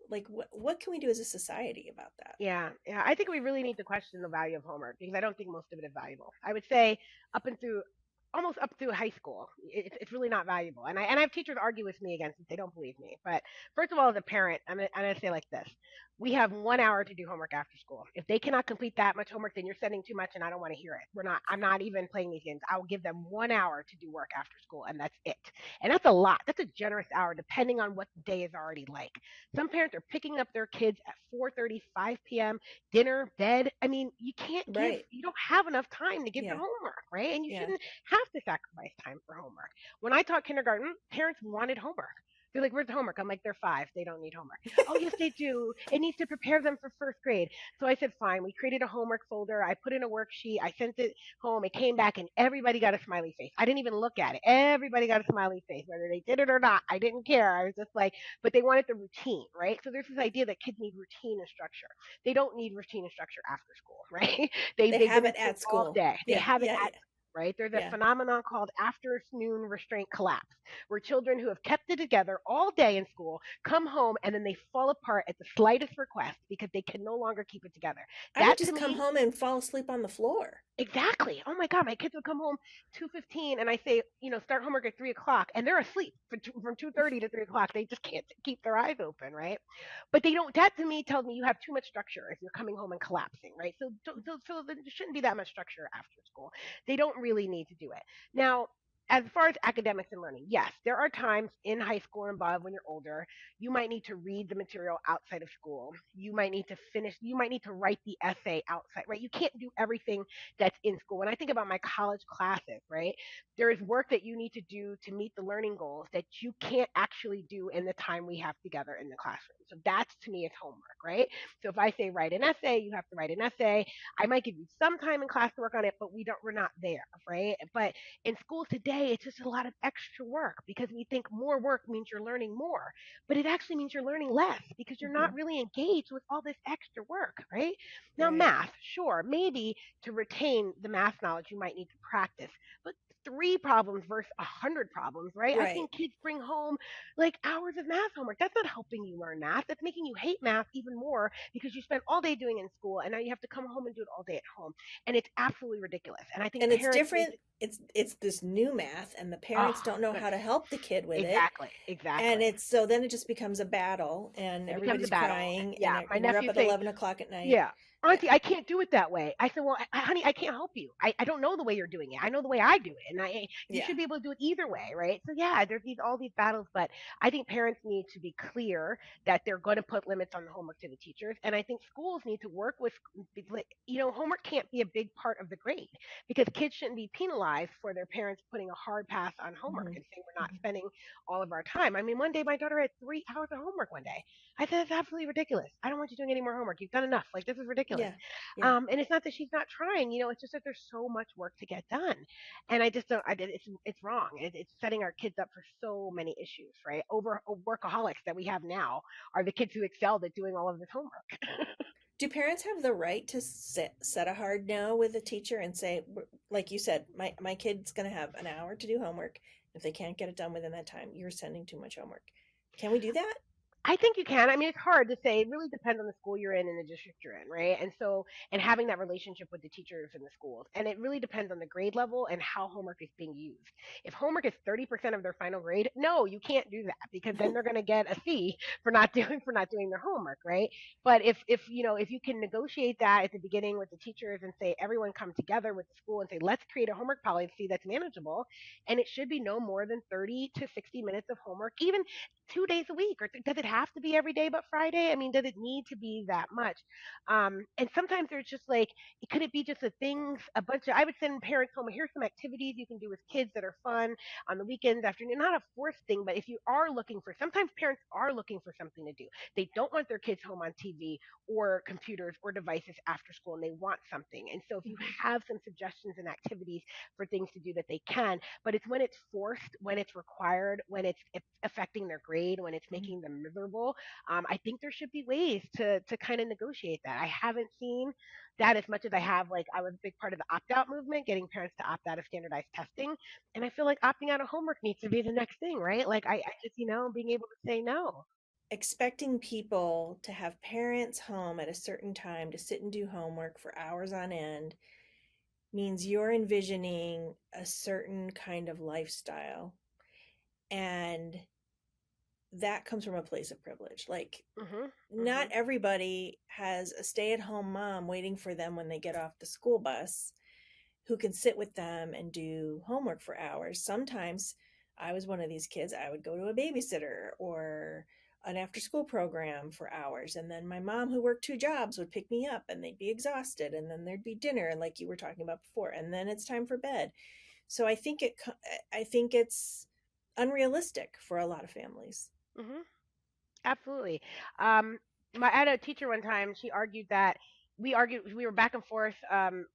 like what can we do as a society about that? Yeah, yeah. I think we really need to question the value of homework because I don't think most of it is valuable. I would say up and through, almost up through high school, it's really not valuable. And I have teachers argue with me against it. They don't believe me. But first of all, as a parent, I'm gonna say like this: we have 1 hour to do homework after school. If they cannot complete that much homework, then you're sending too much, and I don't want to hear it. We're not. I'm not even playing these games. I will give them 1 hour to do work after school, and that's it. And that's a lot. That's a generous hour, depending on what the day is already like. Some parents are picking up their kids at 4:30, 5 p.m., dinner, bed. I mean, Right. you don't have enough time to give them Yeah. homework, right? And you Yeah. shouldn't have to sacrifice time for homework. When I taught kindergarten, parents wanted homework. They're like, where's the homework? I'm like, they're five. They don't need homework. Oh, yes, they do. It needs to prepare them for first grade. So I said, fine. We created a homework folder. I put in a worksheet. I sent it home. It came back, and everybody got a smiley face. I didn't even look at it. Everybody got a smiley face, whether they did it or not. I didn't care. I was just like, but they wanted the routine, right? So there's this idea that kids need routine and structure. They don't need routine and structure after school, right? They They've have been in it school at all school. day. They Yeah. have it Yeah. at Yeah. right? There's a Yeah. phenomenon called afternoon restraint collapse, where children who have kept it together all day in school come home and then they fall apart at the slightest request because they can no longer keep it together. I would That to just come me home and fall asleep on the floor. exactly. Oh my God, my kids would come home 2:15, and I say, start homework at 3 o'clock, and they're asleep from 2:30 to 3 o'clock. They just can't keep their eyes open, right? But they don't. That to me tells me you have too much structure if you're coming home and collapsing, right? So there shouldn't be that much structure after school. They don't really need to do it now. As far as academics and learning, yes, there are times in high school and above when you're older, you might need to read the material outside of school. You might need to finish, you might need to write the essay outside, right? You can't do everything that's in school. When I think about my college classes, right, there is work that you need to do to meet the learning goals that you can't actually do in the time we have together in the classroom. So that's to me is homework, right? So if I say write an essay, you have to write an essay. I might give you some time in class to work on it, but we're not there, right? But in school today, it's just a lot of extra work because we think more work means you're learning more, but it actually means you're learning less because you're not Hmm. really engaged with all this extra work, right? Now, Right. math, sure, maybe to retain the math knowledge, you might need to practice. But three problems versus 100 problems, right? I've Right. seen kids bring home like hours of math homework. That's not helping you learn math. That's making you hate math even more because you spent all day doing it in school and now you have to come home and do it all day at home. And it's absolutely ridiculous. And I think And it's parents need different. to, It's this new math, and the oh, parents don't know how to goodness. help the kid with it. Exactly. And Exactly. it's so then it just becomes a battle, and It becomes a everybody's battle. crying, Yeah. My and you're up nephew at saying, 11 o'clock at night. yeah. Yeah. Auntie, I can't do it that way. I said, well, honey, I can't help you. I don't know the way you're doing it. I know the way I do it. And you Yeah. should be able to do it either way, right? So yeah, there's all these battles, but I think parents need to be clear that they're going to put limits on the homework to the teachers. And I think schools need to work with, like, homework can't be a big part of the grade because kids shouldn't be penalized for their parents putting a hard pass on homework Hmm. and saying we're not Hmm. spending all of our time. I mean, one day my daughter had 3 hours of homework one day. I said, that's absolutely ridiculous. I don't want you doing any more homework. You've done enough. Like, this is ridiculous. Yeah. Yeah. And it's not that she's not trying, it's just that there's so much work to get done. And I just don't, it's wrong. It's setting our kids up for so many issues, right? Over workaholics that we have now are the kids who excelled at doing all of this homework. Do parents have the right to set a hard no with a teacher and say, like you said, my kid's going to have an hour to do homework. If they can't get it done within that time, you're sending too much homework. Can we do that? I think you can. I mean, it's hard to say. It really depends on the school you're in and the district you're in, right? And so, and having that relationship with the teachers in the schools. And it really depends on the grade level and how homework is being used. If homework is 30% of their final grade, no, you can't do that because then they're going to get a C for not doing their homework, right? But if you know, if you can negotiate that at the beginning with the teachers and say everyone come together with the school and say let's create a homework policy that's manageable, and it should be no more than 30 to 60 minutes of homework, even 2 days a week, or does it have to be every day but Friday? I mean, does it need to be that much? And sometimes there's just like, could it be just a things, a bunch of, I would send parents home, here's some activities you can do with kids that are fun on the weekends, afternoon, not a forced thing, but if you are looking for, sometimes parents are looking for something to do. They don't want their kids home on TV or computers or devices after school, and they want something. And so if you Mhm. have some suggestions and activities for things to do that they can, but it's when it's forced, when it's required, when it's affecting their grade, when it's Mhm. making them miserable. I think there should be ways to kind of negotiate that. I haven't seen that as much as I have. Like I was a big part of the opt out movement, getting parents to opt out of standardized testing, and I feel like opting out of homework needs to be the next thing, right? Like I just being able to say no. Expecting people to have parents home at a certain time to sit and do homework for hours on end means you're envisioning a certain kind of lifestyle. And that comes from a place of privilege. Like, Mhm. not Mhm. everybody has a stay at home mom waiting for them when they get off the school bus who can sit with them and do homework for hours. Sometimes I was one of these kids. I would go to a babysitter or an after school program for hours. And then my mom, who worked two jobs, would pick me up and they'd be exhausted. And then there'd be dinner, like you were talking about before. And then it's time for bed. So I think it's unrealistic for a lot of families. Mhm. Absolutely. Um, I had a teacher one time. She argued that we were back and forth.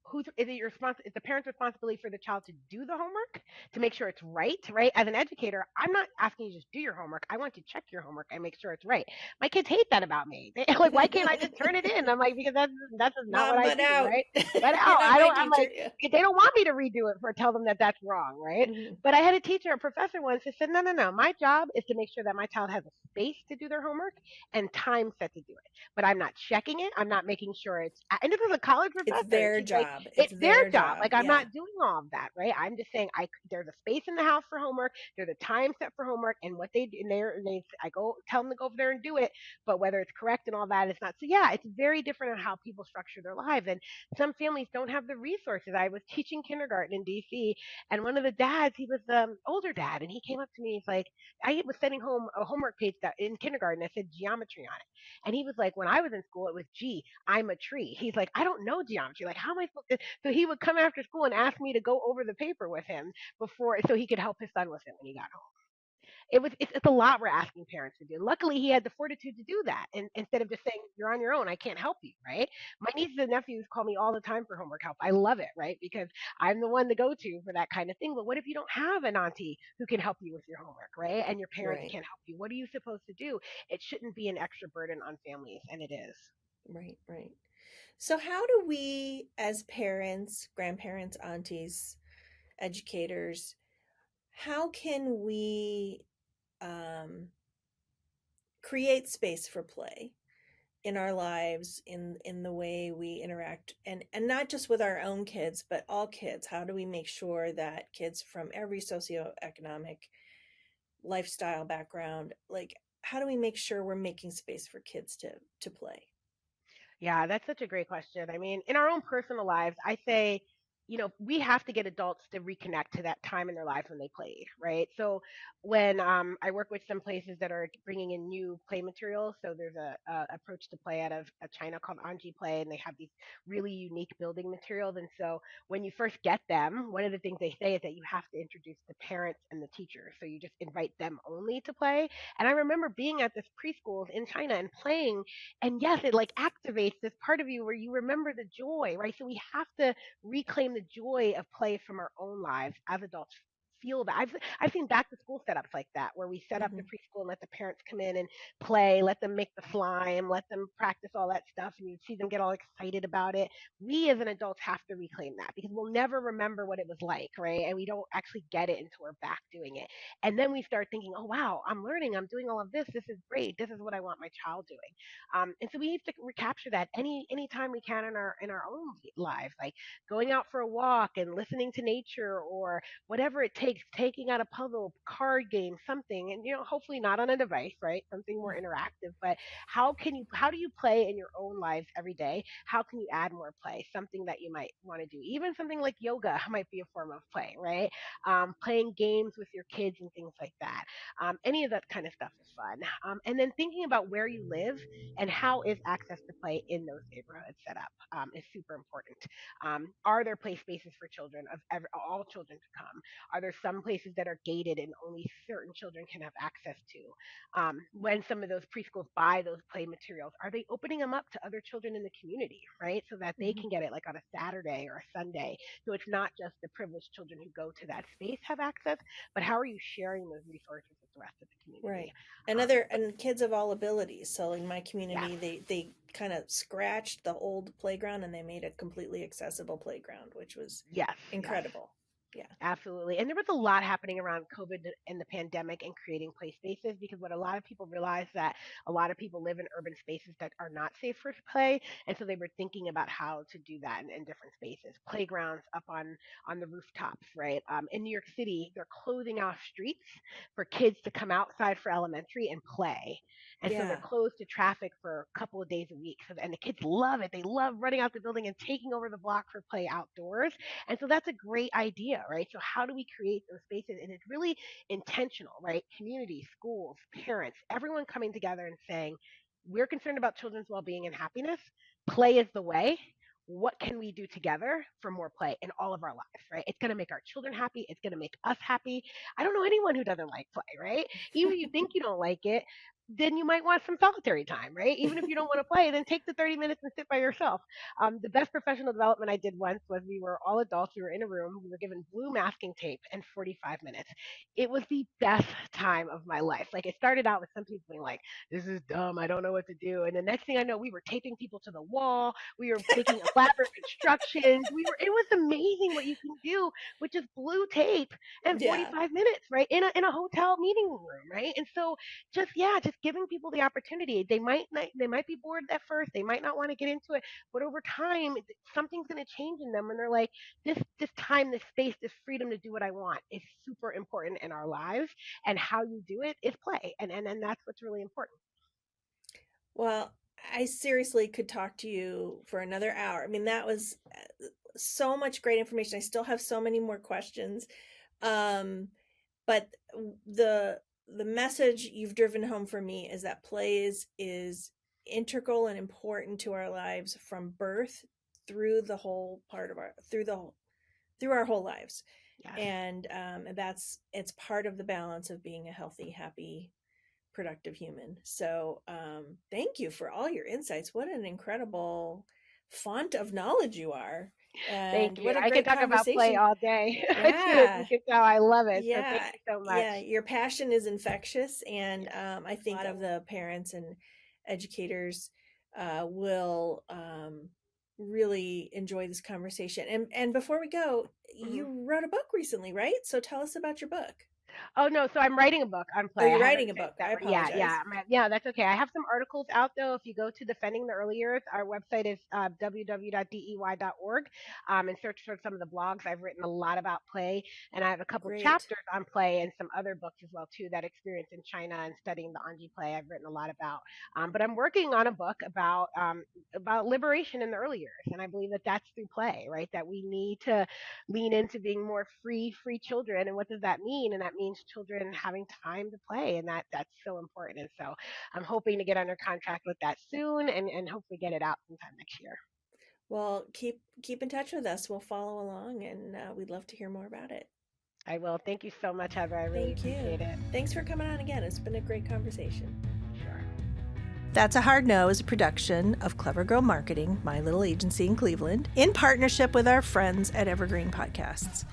Who's is it your is the parent's responsibility for the child to do the homework to make sure it's right? Right. As an educator, I'm not asking you to just do your homework. I want to check your homework and make sure it's right. My kids hate that about me. They like, why can't I just turn it in? I'm like, because that's just not what Mom, I but do, out. right? But You're out, not I my don't. I'm teacher. like, Yeah. if they don't want me to redo it for tell them that that's wrong, right? Mhm. But I had a teacher, a professor once, who said, no, no, no. My job is to make sure that my child has a space to do their homework and time set to do it. But I'm not checking it. I'm not making sure it's. And this was a college It's professor. their She's like, job. It's it's their their job. job. Like I'm Yeah. not doing all of that, right? I'm just saying there's a space in the house for homework. There's a time set for homework, and what they do, and they I go tell them to go over there and do it. But whether it's correct and all that is not. So yeah, it's very different on how people structure their lives, and some families don't have the resources. I was teaching kindergarten in DC, and one of the dads, he was older dad, and he came up to me. He's like, I was sending home a homework page that in kindergarten that said geometry on it. And he was like, when I was in school, it was G, I'm a tree. He's like, I don't know geometry. Like, how am I supposed to? So he would come after school and ask me to go over the paper with him before, so he could help his son with it when he got home. It's a lot we're asking parents to do. Luckily, he had the fortitude to do that, and instead of just saying you're on your own, I can't help you, right? My nieces and nephews call me all the time for homework help. I love it, right? Because I'm the one to go to for that kind of thing. But what if you don't have an auntie who can help you with your homework, right? And your parents Right. can't help you. What are you supposed to do? It shouldn't be an extra burden on families, and it is. Right. Right. So, how do we, as parents, grandparents, aunties, educators, how can we um, create space for play in our lives, in the way we interact, and not just with our own kids, but all kids? How do we make sure that kids from every socioeconomic lifestyle background, like, how do we make sure we're making space for kids to play? Yeah, that's such a great question. I mean, in our own personal lives, I say, we have to get adults to reconnect to that time in their life when they played, right? So when I work with some places that are bringing in new play materials, so there's a approach to play out of China called Anji Play, and they have these really unique building materials. And so when you first get them, one of the things they say is that you have to introduce the parents and the teachers. So you just invite them only to play. And I remember being at this preschool in China and playing, and yes, it like activates this part of you where you remember the joy, right? So we have to reclaim the joy of play from our own lives as adults feel that. I've seen back to school setups like that where we set up the Hmm. preschool and let the parents come in and play, let them make the slime, let them practice all that stuff, and you see them get all excited about it. We as an adults have to reclaim that because we'll never remember what it was like, right? And we don't actually get it until we're back doing it. And then we start thinking, oh wow, I'm learning, I'm doing all of this. This is great. This is what I want my child doing. And so we have to recapture that any time we can in our own lives, like going out for a walk and listening to nature or whatever it takes, taking out a puzzle, card game, something, and hopefully not on a device, right? Something more interactive. But how do you play in your own lives every day? How can you add more play? Something that you might want to do, even something like yoga might be a form of play, right? Playing games with your kids and things like that. Any of that kind of stuff is fun. And then thinking about where you live and how is access to play in those neighborhoods set up is super important. Are there play spaces for children all children to come? Are there some places that are gated and only certain children can have access to? When some of those preschools buy those play materials, are they opening them up to other children in the community, right? So that they Hmm. can get it like on a Saturday or a Sunday. So it's not just the privileged children who go to that space have access, but how are you sharing those resources with the rest of the community? Right. And Um, other and kids of all abilities. So in my yes, community, they kind of scratched the old playground and they made a completely accessible playground, which was yes, yes. incredible. Yeah. Absolutely. And there was a lot happening around COVID and the pandemic and creating play spaces because what a lot of people realized that a lot of people live in urban spaces that are not safe for play. And so they were thinking about how to do that in different spaces. Playgrounds up on the rooftops, right? In New York City, they're closing off streets for kids to come outside for elementary and play. And so they're Yeah. closed to traffic for a couple of days a week. So, and the kids love it. They love running out the building and taking over the block for play outdoors. And so that's a great idea, right? So how do we create those spaces? And it's really intentional, right? Community, schools, parents, everyone coming together and saying, we're concerned about children's well-being and happiness. Play is the way. What can we do together for more play in all of our lives, right? It's going to make our children happy. It's going to make us happy. I don't know anyone who doesn't like play, right? Even if you think you don't like it, then you might want some solitary time, right? Even if you don't want to play, then take the 30 minutes and sit by yourself. The best professional development I did once was we were all adults. We were in a room. We were given blue masking tape and 45 minutes. It was the best time of my life. Like it started out with some people being like, "This is dumb. I don't know what to do." And the next thing I know, we were taping people to the wall. We were making elaborate constructions. We were. It was amazing what you can do with just blue tape and Yeah. 45 minutes, right? In a hotel meeting room, right? And so just giving people the opportunity. They might be bored at first. They might not want to get into it, but over time, something's going to change in them, and they're like, this time, this space, this freedom to do what I want is super important in our lives, and how you do it is play, and that's what's really important. Well, I seriously could talk to you for another hour. I mean, that was so much great information. I still have so many more questions. Um, but the message you've driven home for me is that plays is integral and important to our lives from birth through the whole part of our through our whole lives. Yes. And that's it's part of the balance of being a healthy, happy, productive human. So thank you for all your insights. What an incredible font of knowledge you are. Thank And you. what a I could great talk about play conversation. all day. I could. You Yeah. can tell I love it. So thank Yeah. you so much. Yeah. Your passion is infectious. And Yes. I think a lot of the parents and educators will really enjoy this conversation. And before we go, Mhm. you wrote a book recently, right? So tell us about your book. Oh no, so I'm writing a book on Oh, play. I you're haven't writing a book. finished that. I Yeah, apologize. yeah, yeah. That's okay. I have some articles out though. If you go to Defending the Early Years, our website is www.dey.org, and search for some of the blogs. I've written a lot about play, and I have a couple Great. chapters on play and some other books as well too. That experience in China and studying the Anji play, I've written a lot about. But I'm working on a book about liberation in the early years, and I believe that that's through play, right? That we need to lean into being more free children. And what does that mean? And that means children having time to play, and that's so important. And so I'm hoping to get under contract with that soon, and hopefully get it out sometime next year. Well, keep in touch with us. We'll follow along, and we'd love to hear more about it. I will. Thank you so much, Heather. I really Thank you. appreciate it. Thanks for coming on again. It's been a great conversation. Sure. That's a Hard No is a production of Clever Girl Marketing, my little agency in Cleveland, in partnership with our friends at Evergreen Podcasts.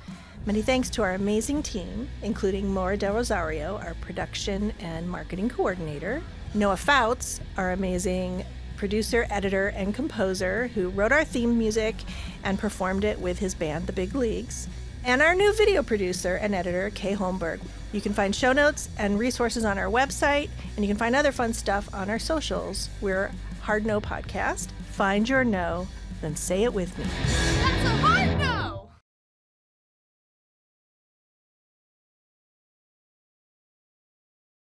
Many thanks to our amazing team, including Maura Del Rosario, our production and marketing coordinator, Noah Fouts, our amazing producer, editor, and composer who wrote our theme music and performed it with his band, The Big Leagues, and our new video producer and editor, Kay Holmberg. You can find show notes and resources on our website, and you can find other fun stuff on our socials. We're Hard No Podcast. Find your no, then say it with me. That's a hard no!